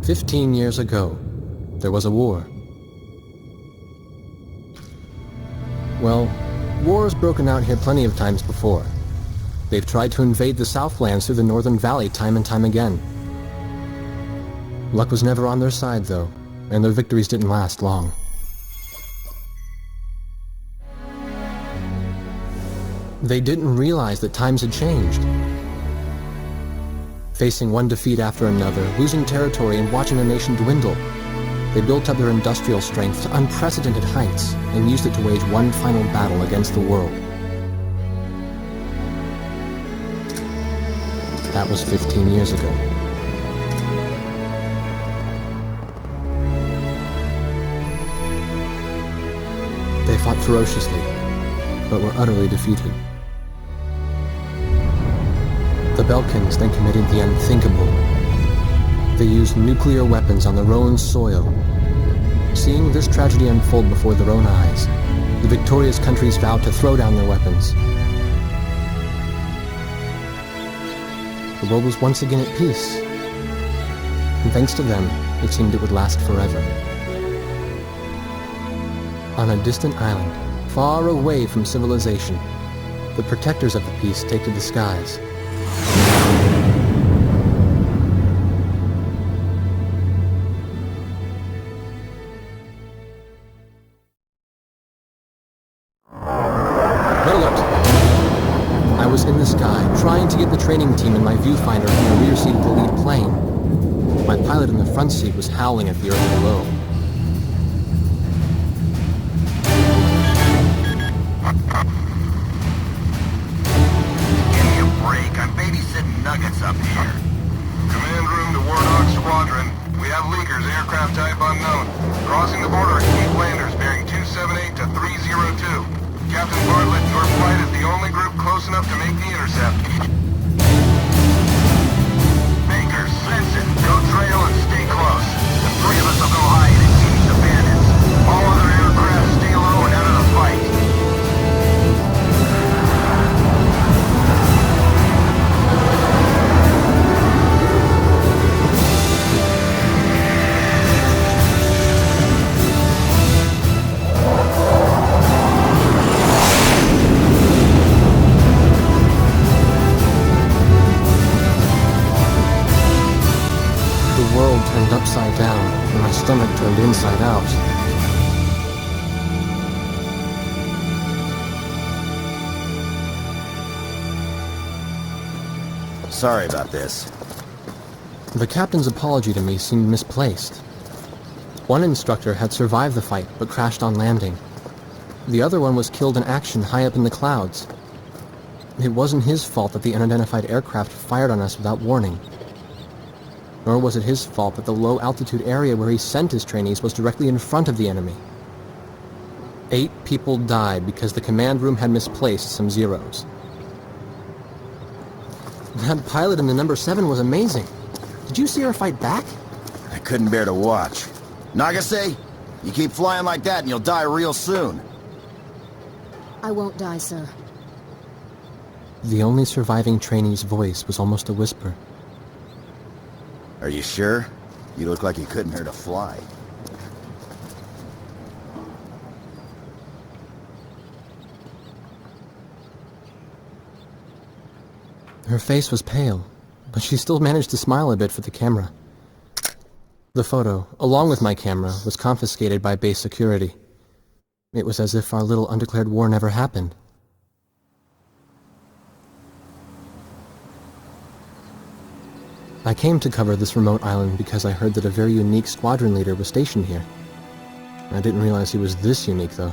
15 years ago, there was a war. Well, war's broken out here plenty of times before. They've tried to invade the Southlands through the Northern Valley time and time again. Luck was never on their side, though, and their victories didn't last long. They didn't realize that times had changed. Facing one defeat after another, losing territory and watching their nation dwindle, they built up their industrial strength to unprecedented heights and used it to wage one final battle against the world. That was 15 years ago. They fought ferociously, but were utterly defeated. The Belkans then committed the unthinkable. They used nuclear weapons on their own soil. Seeing this tragedy unfold before their own eyes, the victorious countries vowed to throw down their weapons. The world was once again at peace, and thanks to them, it seemed it would last forever. On a distant island, far away from civilization, the protectors of the peace take to the skies. I was in the sky, trying to get the training team in my viewfinder from the rear seat of the lead plane. My pilot in the front seat was howling at the earth below. Give me a break, I'm babysitting nuggets up here. Command room to Warthog Squadron. We have leakers, aircraft type unknown. Crossing the border at Cape Landers, bearing 278 to 302. Captain Bartlett, your flight is the only group close enough to make the intercept. Baker, sense it. Go trail and stay close. The three of us will go hide and teach the bandits. All other aircraft stay low and out of the fight. The world turned upside down, and my stomach turned inside out. Sorry about this. The captain's apology to me seemed misplaced. One instructor had survived the fight, but crashed on landing. The other one was killed in action high up in the clouds. It wasn't his fault that the unidentified aircraft fired on us without warning. Nor was it his fault that the low-altitude area where he sent his trainees was directly in front of the enemy. 8 people died because the command room had misplaced some zeros. That pilot in the number 7 was amazing. Did you see her fight back? I couldn't bear to watch. Nagase, you keep flying like that and you'll die real soon. I won't die, sir. The only surviving trainee's voice was almost a whisper. Are you sure? You look like you couldn't hurt a fly. Her face was pale, but she still managed to smile a bit for the camera. The photo, along with my camera, was confiscated by base security. It was as if our little undeclared war never happened. I came to cover this remote island because I heard that a very unique squadron leader was stationed here. I didn't realize he was this unique, though.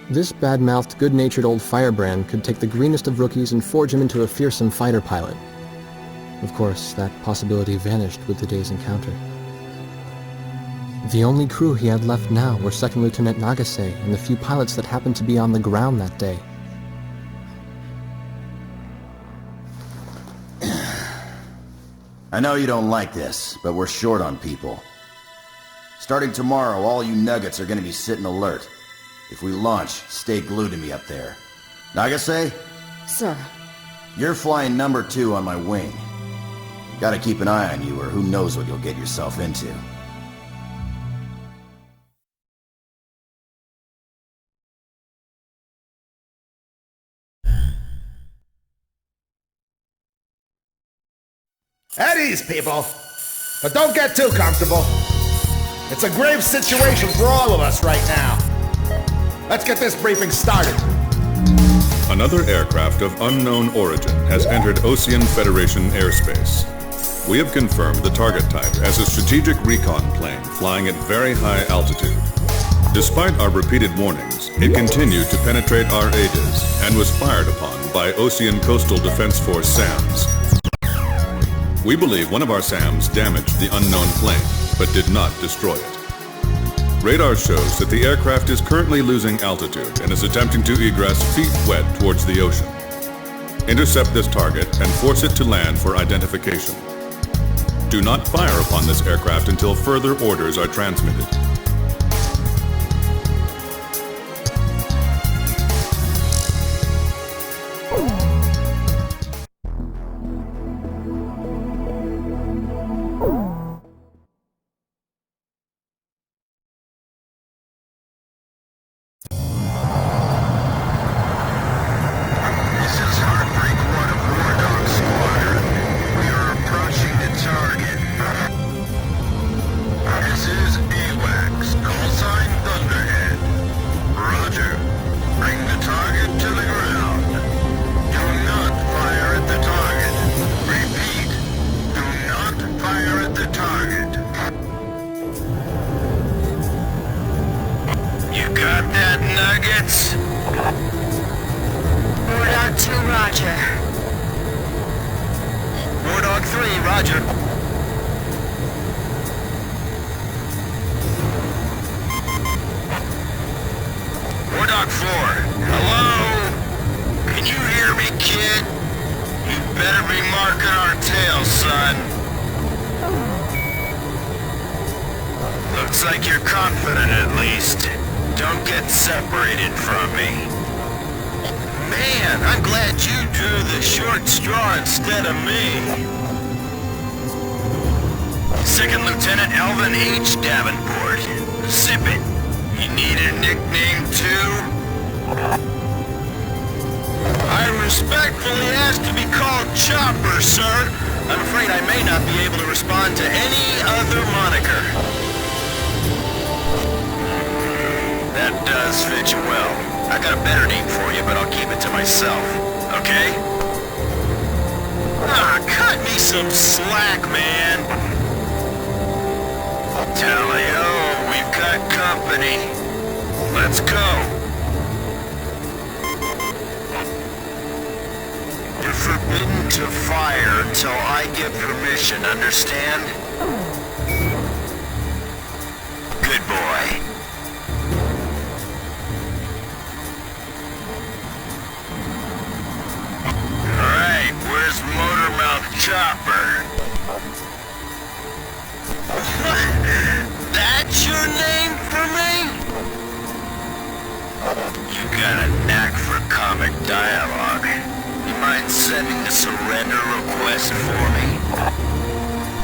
This bad-mouthed, good-natured old firebrand could take the greenest of rookies and forge him into a fearsome fighter pilot. Of course, that possibility vanished with the day's encounter. The only crew he had left now were Second Lieutenant Nagase and the few pilots that happened to be on the ground that day. I know you don't like this, but we're short on people. Starting tomorrow, all you nuggets are gonna be sitting alert. If we launch, stay glued to me up there. Nagase? Sir. You're flying number 2 on my wing. Gotta keep an eye on you, or who knows what you'll get yourself into. At ease, people. But don't get too comfortable. It's a grave situation for all of us right now. Let's get this briefing started. Another aircraft of unknown origin has entered Ocean Federation airspace. We have confirmed the target type as a strategic recon plane flying at very high altitude. Despite our repeated warnings, it continued to penetrate our ADIS and was fired upon by Ocean Coastal Defense Force SAMs. We believe one of our SAMs damaged the unknown plane, but did not destroy it. Radar shows that the aircraft is currently losing altitude and is attempting to egress feet wet towards the ocean. Intercept this target and force it to land for identification. Do not fire upon this aircraft until further orders are transmitted. Looks like you're confident at least. Don't get separated from me. Man, I'm glad you drew the short straw instead of me. Second Lieutenant Alvin H. Davenport. Zip it. You need a nickname too? I respectfully ask to be called Chopper, sir. I'm afraid I may not be able to respond to any other moniker. That does fit you well. I got a better name for you, but I'll keep it to myself. Okay? Ah, cut me some slack, man. Tally-ho, we've got company. Let's go. You're forbidden to fire until I give permission, understand? Good boy. Alright, where's Motormouth Chopper? That's your name for me? You got a knack for comic dialogue. You mind sending a surrender request for me?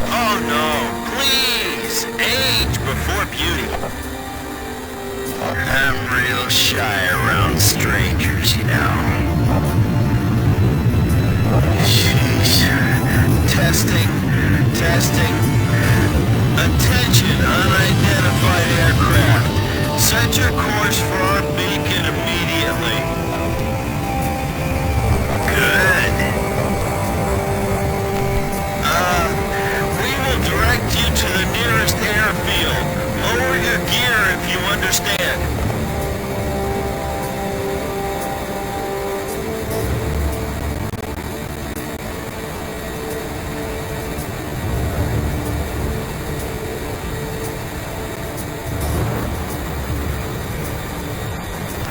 Oh no, please! Age before beauty. I'm real shy around strangers, you know. Sheesh. Testing. Attention, unidentified aircraft. Set your course for our beacon immediately. Good. We will direct you to the nearest airfield. Lower your gear if you understand.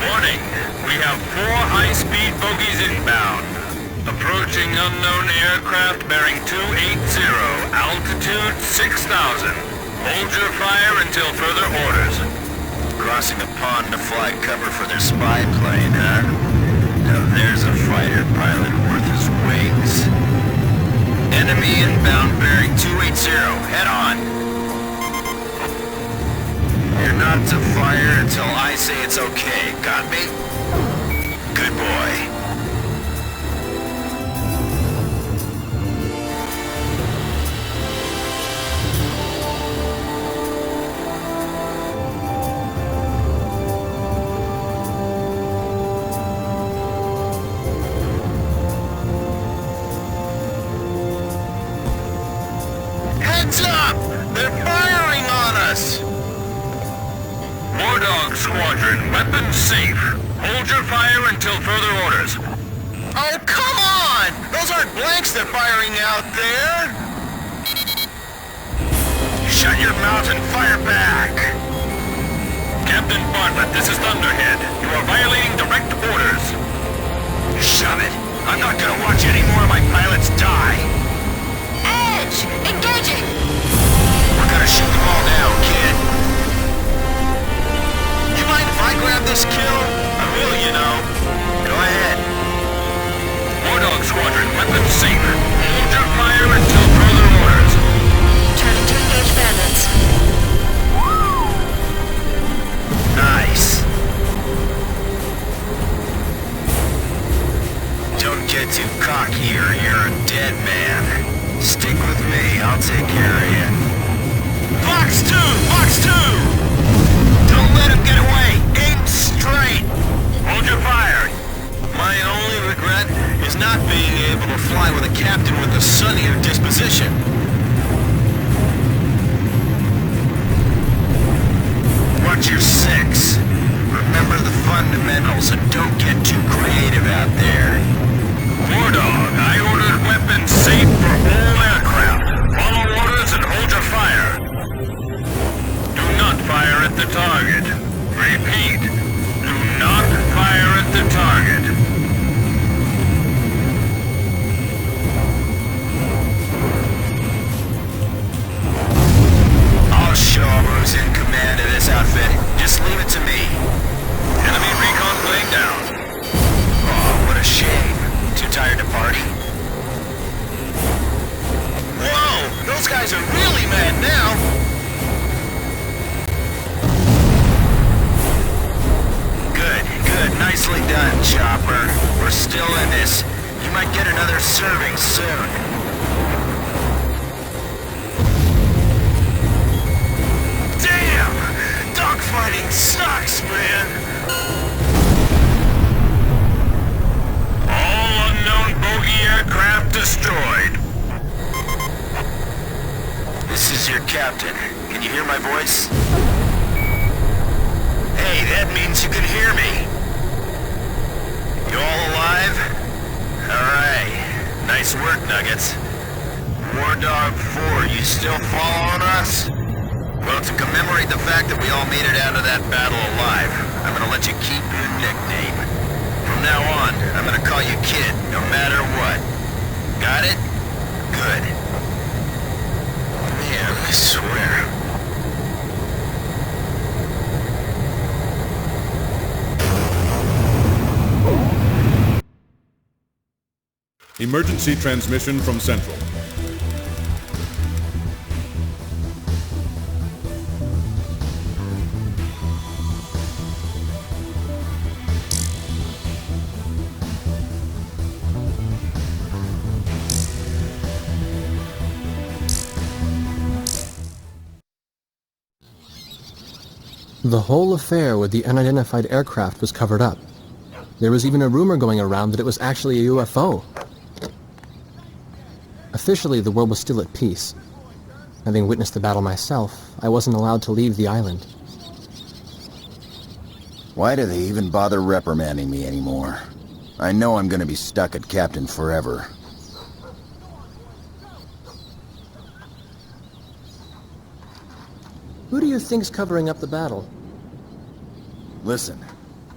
Warning, we have 4 high-speed bogies inbound. Approaching unknown aircraft bearing 280, altitude 6,000. Hold your fire until further orders. Crossing a pond to fly cover for their spy plane, huh? Now there's a fighter pilot worth his wings. Enemy inbound bearing 280. Head on. You're not to fire until I say it's okay. Got me? Good boy. Heads up! They're firing on us! War Dog Squadron, weapons safe. Hold your fire until further orders. Oh, come on! Those aren't blanks they're firing out there! Shut your mouth and fire back! Captain Bartlett, this is Thunderhead. You are violating direct orders. Shove it! I'm not gonna watch any more of my pilots die! Edge! Engaging! We're gonna shoot them all down, kid. You mind if I grab this kill? I will, you know. Go ahead. War Dog Squadron, weapons safe. Hold your fire until further orders. Turning to engage bandits. Nice. Don't get too cocky or you're a dead man. Stick with me, I'll take care of you. Box 2! Box 2! Don't let him get away! Aim straight! Hold your fire! My only regret is not being able to fly with a captain with a sunnier disposition. Watch your 6. Remember the fundamentals and don't get too creative out there. War Dog, I ordered weapons safe for all aircraft. Follow orders and hold your fire. Do not fire at the target. Repeat, do not fire at the target. I'll show who's in command of this outfit. Just leave it to me. Enemy recon plane down. Oh, what a shame. Too tired to party? Whoa! Those guys are really mad now! Good. Nicely done, Chopper. We're still in this. You might get another serving soon. Damn! Dogfighting sucks, man! Bogey aircraft destroyed. This is your captain. Can you hear my voice? Hey, that means you can hear me. You all alive? Alright. Nice work, Nuggets. War Dog 4, you still following us? Well, to commemorate the fact that we all made it out of that battle alive, I'm gonna let you keep your nickname. From now on, I'm gonna call you Kid, no matter what. Got it? Good. Man, I swear. Emergency transmission from Central. The whole affair with the unidentified aircraft was covered up. There was even a rumor going around that it was actually a UFO. Officially, the world was still at peace. Having witnessed the battle myself, I wasn't allowed to leave the island. Why do they even bother reprimanding me anymore? I know I'm gonna be stuck at Captain forever. Who do you think's covering up the battle? Listen,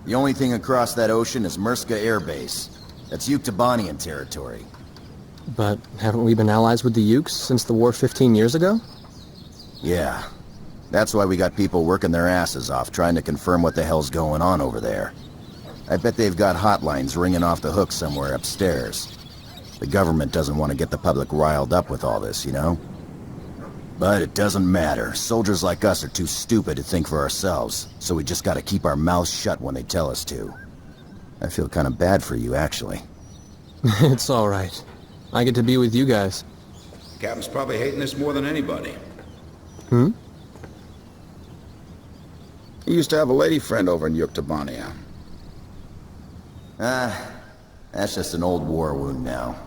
the only thing across that ocean is Murska Air Base. That's Yuktobanian territory. But haven't we been allies with the Ukes since the war 15 years ago? Yeah. That's why we got people working their asses off trying to confirm what the hell's going on over there. I bet they've got hotlines ringing off the hook somewhere upstairs. The government doesn't want to get the public riled up with all this, you know? But it doesn't matter. Soldiers like us are too stupid to think for ourselves, so we just gotta keep our mouths shut when they tell us to. I feel kind of bad for you, actually. It's alright. I get to be with you guys. Captain's probably hating this more than anybody. Hmm? He used to have a lady friend over in Yuktobania. That's just an old war wound now.